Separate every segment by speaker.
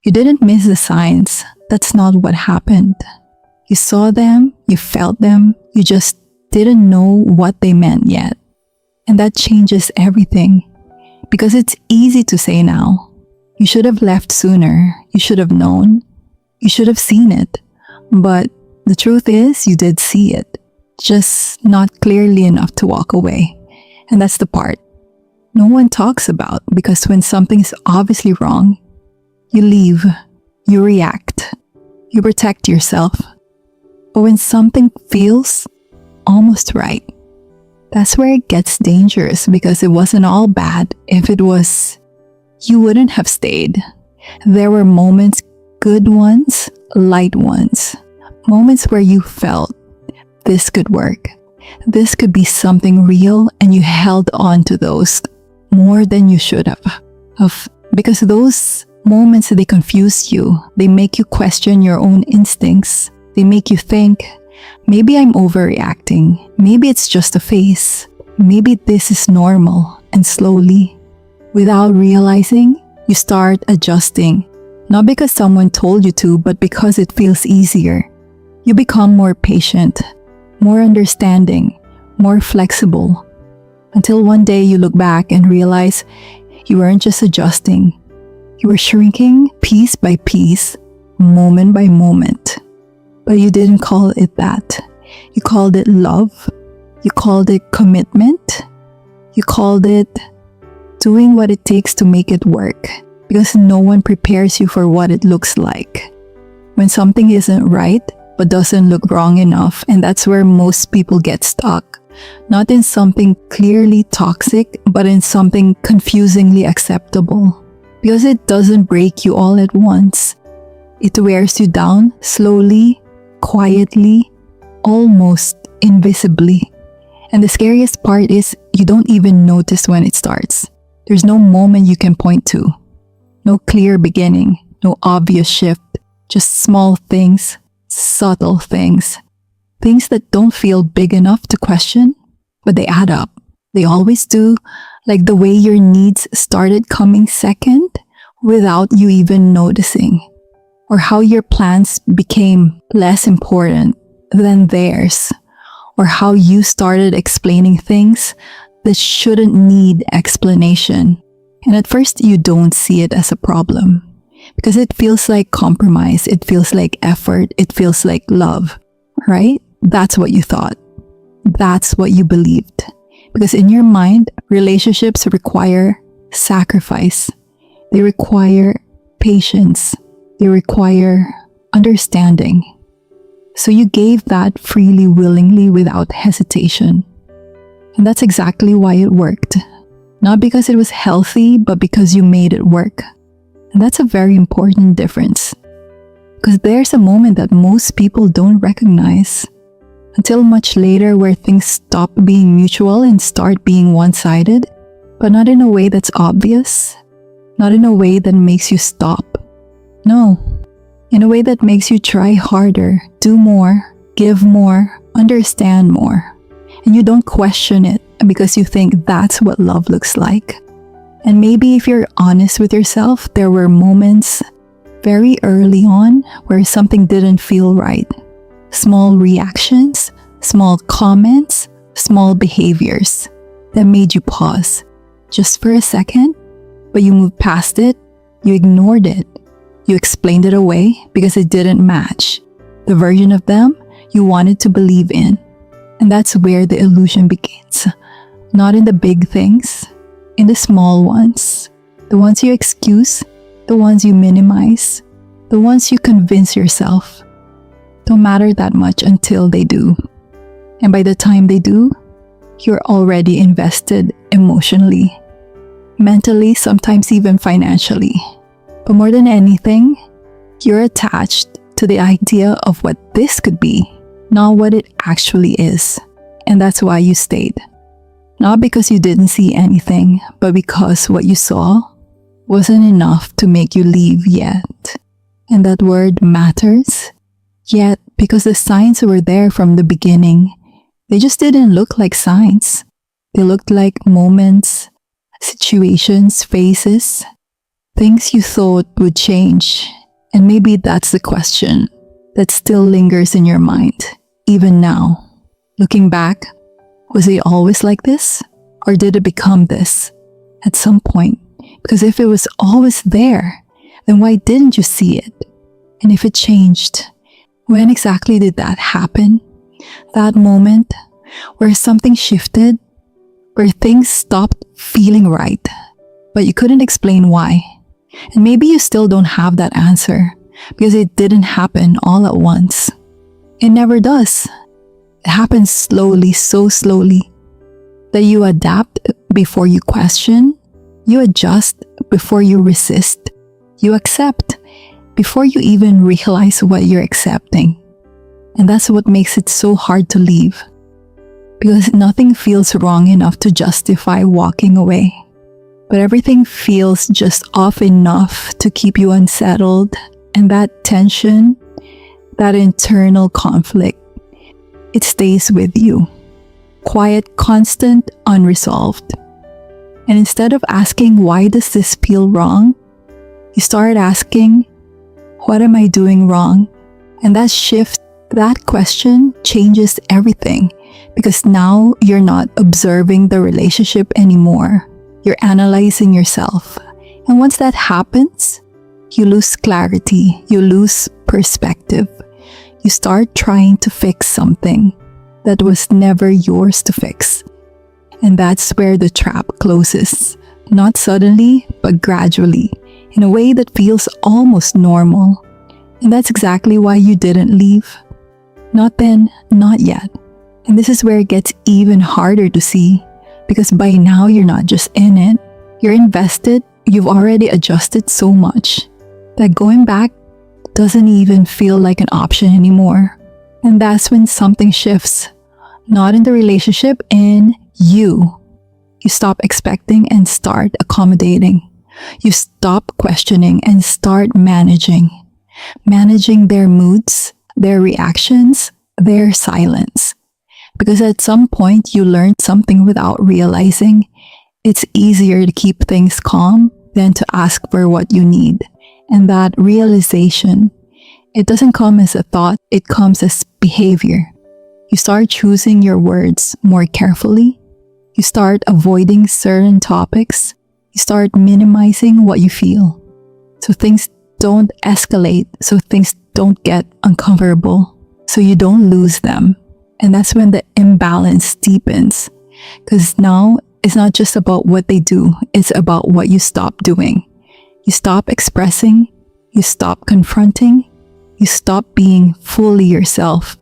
Speaker 1: You didn't miss the signs. That's not what happened. You saw them, you felt them, you just didn't know what they meant yet. And that changes everything. Because it's easy to say now, you should have left sooner, you should have known, you should have seen it. But the truth is, you did see it, just not clearly enough to walk away. And that's the part no one talks about, because when something's obviously wrong, you leave, you react, you protect yourself. But when something feels almost right, that's where it gets dangerous, because it wasn't all bad. If it was, you wouldn't have stayed. There were moments, good ones, light ones, moments where you felt this could work. This could be something real, and you held on to those more than you should have. Because those moments, they confuse you. They make you question your own instincts. They make you think, maybe I'm overreacting. Maybe it's just a phase. Maybe this is normal. And slowly, without realizing, you start adjusting. Not because someone told you to, but because it feels easier. You become more patient, more understanding, more flexible. Until one day you look back and realize you weren't just adjusting. You were shrinking piece by piece, moment by moment. But you didn't call it that. You called it love. You called it commitment. You called it doing what it takes to make it work. Because no one prepares you for what it looks like when something isn't right but doesn't look wrong enough. And that's where most people get stuck. Not in something clearly toxic, but in something confusingly acceptable. Because it doesn't break you all at once. It wears you down slowly, quietly, almost invisibly. And the scariest part is you don't even notice when it starts. There's no moment you can point to. No clear beginning, no obvious shift. Just small things, subtle things. Things that don't feel big enough to question, but they add up. They always do, like the way your needs started coming second without you even noticing. Or how your plans became less important than theirs. Or how you started explaining things that shouldn't need explanation. And at first you don't see it as a problem. Because it feels like compromise, it feels like effort, it feels like love, right? That's what you thought. That's what you believed. Because in your mind, relationships require sacrifice. They require patience. They require understanding. So you gave that freely, willingly, without hesitation. And that's exactly why it worked. Not because it was healthy, but because you made it work. And that's a very important difference. Because there's a moment that most people don't recognize until much later, where things stop being mutual and start being one-sided, but not in a way that's obvious, not in a way that makes you stop. No, in a way that makes you try harder, do more, give more, understand more. And you don't question it because you think that's what love looks like. And maybe if you're honest with yourself, there were moments very early on where something didn't feel right. Small reactions, small comments, small behaviors that made you pause just for a second, but you moved past it, you ignored it, you explained it away because it didn't match the version of them you wanted to believe in. And that's where the illusion begins. Not in the big things, in the small ones, the ones you excuse, the ones you minimize, the ones you convince yourself don't matter that much until they do. And by the time they do, you're already invested emotionally, mentally, sometimes even financially. But more than anything, you're attached to the idea of what this could be, not what it actually is. And that's why you stayed. Not because you didn't see anything, but because what you saw wasn't enough to make you leave yet. And that word matters. Yet, because the signs were there from the beginning, they just didn't look like signs. They looked like moments, situations, phases. Things you thought would change. And maybe that's the question that still lingers in your mind, even now. Looking back, was it always like this? Or did it become this at some point? Because if it was always there, then why didn't you see it? And if it changed, when exactly did that happen? That moment where something shifted, where things stopped feeling right, but you couldn't explain why. And maybe you still don't have that answer because it didn't happen all at once. It never does. It happens slowly, so slowly, that you adapt before you question, you adjust before you resist, you accept before you even realize what you're accepting. And that's what makes it so hard to leave, because nothing feels wrong enough to justify walking away. But everything feels just off enough to keep you unsettled, and that tension, that internal conflict, it stays with you. Quiet, constant, unresolved. And instead of asking, why does this feel wrong? You start asking, what am I doing wrong? And that shift, that question changes everything, because now you're not observing the relationship anymore. You're analyzing yourself. And once that happens, you lose clarity, you lose perspective. You start trying to fix something that was never yours to fix. And that's where the trap closes. Not suddenly, but gradually, in a way that feels almost normal. And that's exactly why you didn't leave. Not then, not yet. And this is where it gets even harder to see, because by now you're not just in it, you're invested. You've already adjusted so much that going back doesn't even feel like an option anymore. And that's when something shifts, not in the relationship, in you. You stop expecting and start accommodating. You stop questioning and start managing. Managing their moods, their reactions, their silence. Because at some point you learned something without realizing. It's easier to keep things calm than to ask for what you need. And that realization, it doesn't come as a thought, it comes as behavior. You start choosing your words more carefully. You start avoiding certain topics. You start minimizing what you feel. So things don't escalate, so things don't get uncomfortable, so you don't lose them. And that's when the imbalance deepens. Because now it's not just about what they do, it's about what you stop doing. You stop expressing, you stop confronting, you stop being fully yourself.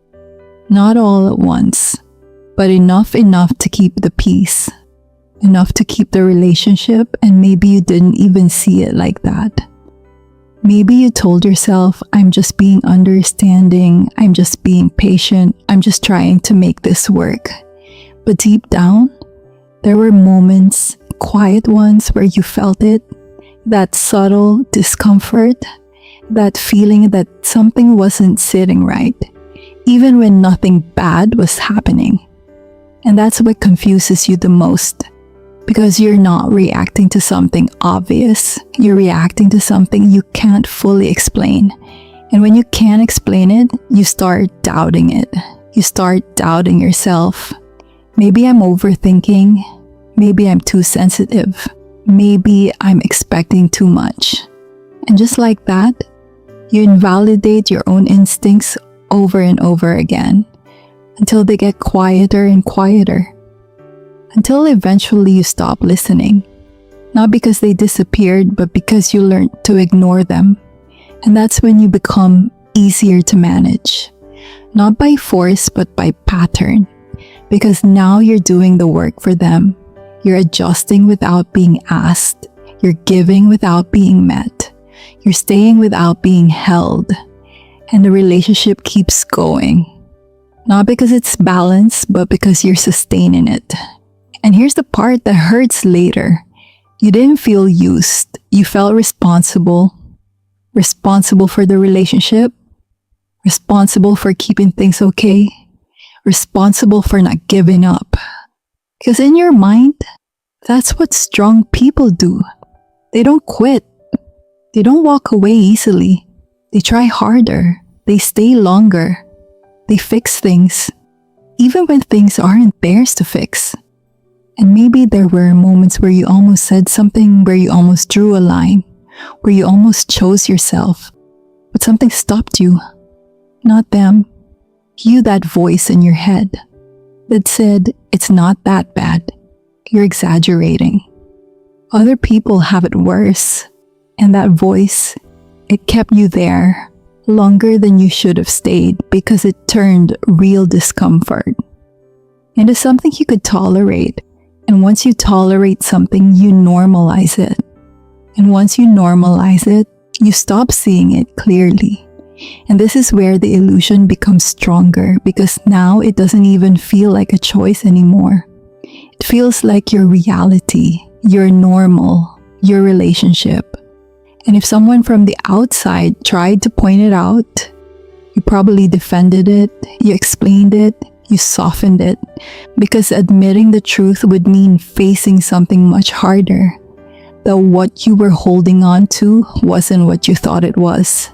Speaker 1: Not all at once, but enough to keep the peace, enough to keep the relationship, and maybe you didn't even see it like that. Maybe you told yourself, I'm just being understanding, I'm just being patient, I'm just trying to make this work. But deep down, there were moments, quiet ones, where you felt it, that subtle discomfort, that feeling that something wasn't sitting right, even when nothing bad was happening. And that's what confuses you the most. Because you're not reacting to something obvious, you're reacting to something you can't fully explain. And when you can't explain it, you start doubting it. You start doubting yourself. Maybe I'm overthinking. Maybe I'm too sensitive. Maybe I'm expecting too much. And just like that, you invalidate your own instincts over and over again until they get quieter and quieter. Until eventually you stop listening. Not because they disappeared, but because you learned to ignore them. And that's when you become easier to manage. Not by force, but by pattern. Because now you're doing the work for them. You're adjusting without being asked. You're giving without being met. You're staying without being held. And the relationship keeps going. Not because it's balanced, but because you're sustaining it. And here's the part that hurts later. You didn't feel used. You felt responsible. Responsible for the relationship. Responsible for keeping things okay. Responsible for not giving up. Because in your mind, that's what strong people do. They don't quit. They don't walk away easily. They try harder. They stay longer. They fix things, even when things aren't theirs to fix. And maybe there were moments where you almost said something, where you almost drew a line, where you almost chose yourself, but something stopped you. Not them. You, that voice in your head that said, it's not that bad. You're exaggerating. Other people have it worse. And that voice, it kept you there longer than you should have stayed because it turned real discomfort into something you could tolerate. And once you tolerate something, you normalize it. And once you normalize it, you stop seeing it clearly. And this is where the illusion becomes stronger because now it doesn't even feel like a choice anymore. It feels like your reality, your normal, your relationship. And if someone from the outside tried to point it out, you probably defended it, you explained it, you softened it, because admitting the truth would mean facing something much harder. That what you were holding on to wasn't what you thought it was.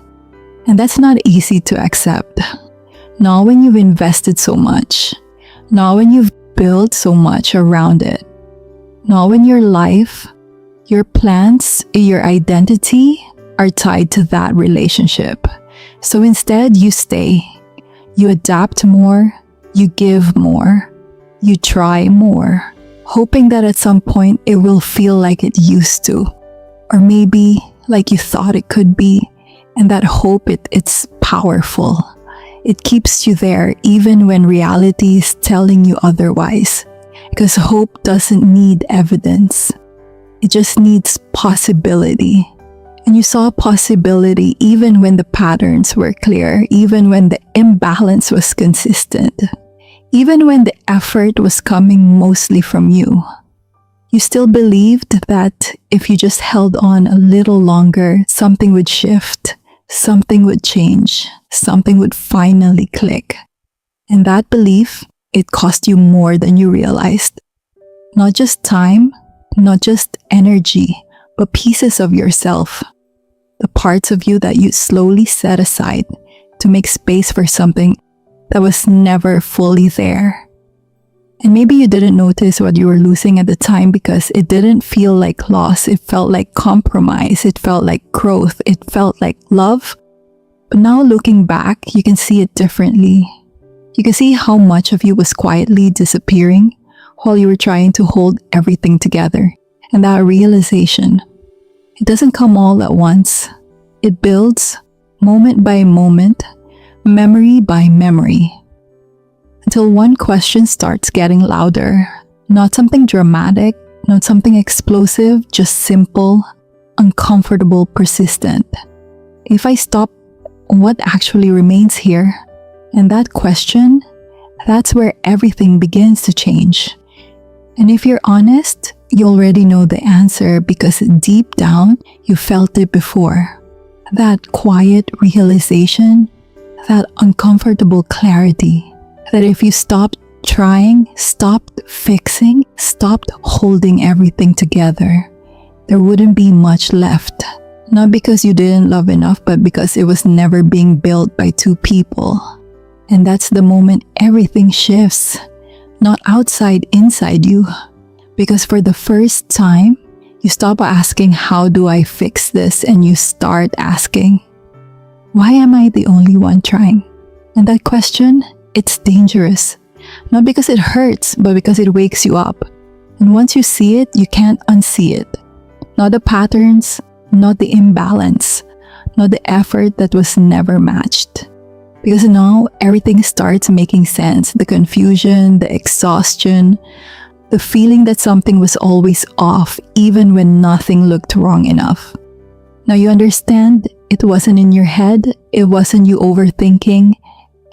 Speaker 1: And that's not easy to accept. Not when you've invested so much. Not when you've built so much around it. Not when your life, your plans, your identity are tied to that relationship. So instead, you stay. You adapt more. You give more. You try more. Hoping that at some point it will feel like it used to. Or maybe like you thought it could be. And that hope, it's powerful. It keeps you there even when reality is telling you otherwise. Because hope doesn't need evidence. It just needs possibility. And you saw possibility even when the patterns were clear, even when the imbalance was consistent, even when the effort was coming mostly from you. You still believed that if you just held on a little longer, something would shift. Something would change. Something would finally click. And that belief, it cost you more than you realized. Not just time, not just energy, but pieces of yourself. The parts of you that you slowly set aside to make space for something that was never fully there. And maybe you didn't notice what you were losing at the time because it didn't feel like loss. It felt like compromise. It felt like growth. It felt like love. But now looking back, you can see it differently. You can see how much of you was quietly disappearing while you were trying to hold everything together. And that realization, it doesn't come all at once. It builds moment by moment, memory by memory. Until one question starts getting louder. Not something dramatic, not something explosive, just simple, uncomfortable, persistent. If I stop, what actually remains here? And that question, that's where everything begins to change. And if you're honest, you already know the answer because deep down, you felt it before. That quiet realization, that uncomfortable clarity. That if you stopped trying, stopped fixing, stopped holding everything together, there wouldn't be much left. Not because you didn't love enough, but because it was never being built by two people. And that's the moment everything shifts. Not outside, inside you. Because for the first time, you stop asking, how do I fix this? And you start asking, why am I the only one trying? And that question, it's dangerous. Not because it hurts, but because it wakes you up. And once you see it, you can't unsee it. Not the patterns, not the imbalance, not the effort that was never matched. Because now everything starts making sense. The confusion, the exhaustion, the feeling that something was always off even when nothing looked wrong enough. Now you understand it wasn't in your head, it wasn't you overthinking,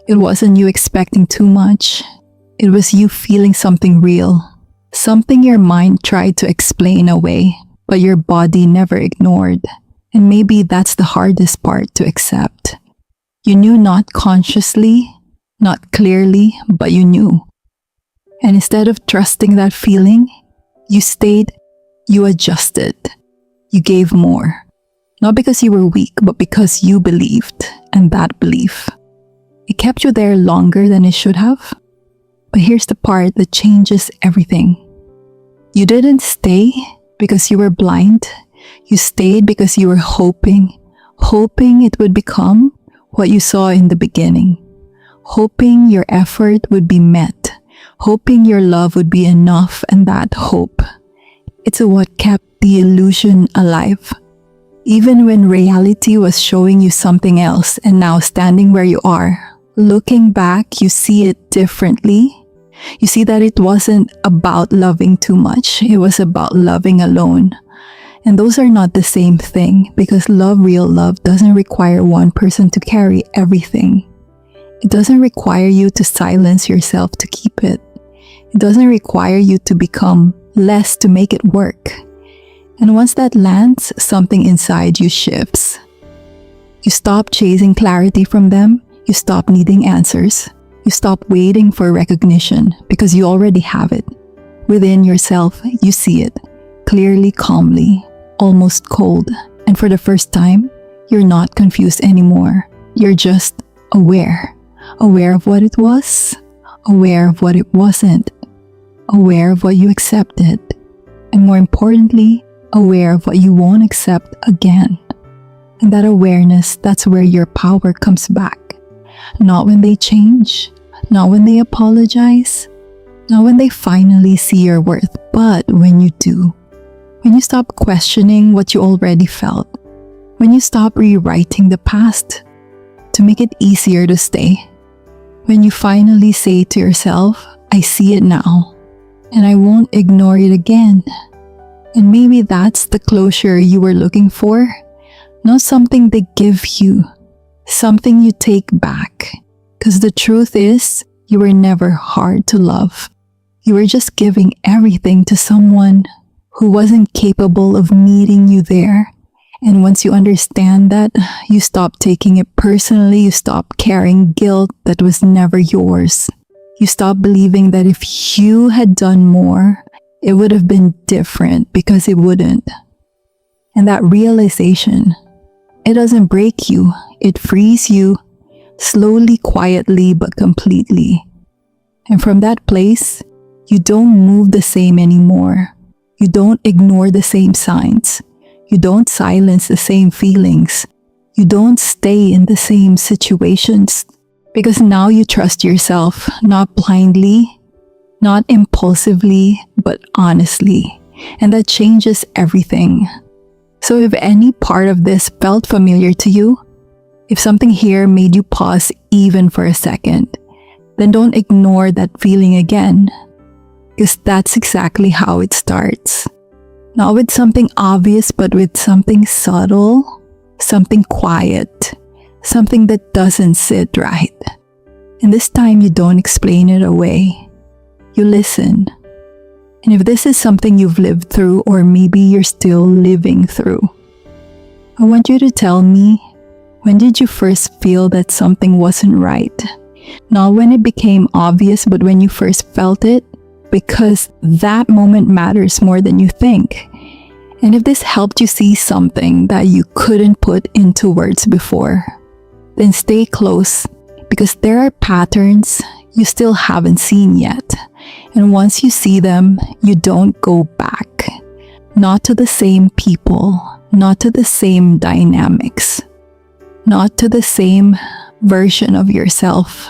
Speaker 1: it wasn't you expecting too much. It was you feeling something real. Something your mind tried to explain away, but your body never ignored. And maybe that's the hardest part to accept. You knew not consciously, not clearly, but you knew. And instead of trusting that feeling, you stayed, you adjusted, you gave more. Not because you were weak, but because you believed, and that belief, it kept you there longer than it should have. But here's the part that changes everything. You didn't stay because you were blind. You stayed because you were hoping it would become what you saw in the beginning. Hoping your effort would be met. Hoping your love would be enough, and that hope, it's what kept the illusion alive. Even when reality was showing you something else, and now standing where you are, looking back, you see it differently. You see that it wasn't about loving too much, it was about loving alone. And those are not the same thing, because real love doesn't require one person to carry everything. It doesn't require you to silence yourself to keep it. It doesn't require you to become less to make it work. And once that lands, something inside you shifts. You stop chasing clarity from them. You stop needing answers. You stop waiting for recognition because you already have it. Within yourself, you see it, clearly, calmly, almost cold. And for the first time, you're not confused anymore. You're just aware. Aware of what it was, aware of what it wasn't, aware of what you accepted, and more importantly, aware of what you won't accept again. And that awareness, that's where your power comes back. Not when they change, not when they apologize, not when they finally see your worth, but when you do. When you stop questioning what you already felt. When you stop rewriting the past to make it easier to stay. When you finally say to yourself, I see it now, and I won't ignore it again. And maybe that's the closure you were looking for. Not something they give you, something you take back. Because the truth is, you were never hard to love. You were just giving everything to someone who wasn't capable of meeting you there. And once you understand that, you stop taking it personally. You stop carrying guilt that was never yours. You stop believing that if you had done more, it would have been different, because it wouldn't. And that realization, it doesn't break you. It frees you, slowly, quietly, but completely. And from that place, you don't move the same anymore. You don't ignore the same signs. You don't silence the same feelings. You don't stay in the same situations. Because now you trust yourself, not blindly, not impulsively, but honestly. And that changes everything. So if any part of this felt familiar to you, if something here made you pause even for a second, then don't ignore that feeling again. Because that's exactly how it starts. Not with something obvious, but with something subtle, something quiet, something that doesn't sit right. And this time you don't explain it away. You listen. And if this is something you've lived through, or maybe you're still living through, I want you to tell me, when did you first feel that something wasn't right? Not when it became obvious, but when you first felt it, because that moment matters more than you think. And if this helped you see something that you couldn't put into words before, then stay close, because there are patterns you still haven't seen yet. And once you see them, you don't go back. Not to the same people, not to the same dynamics, not to the same version of yourself,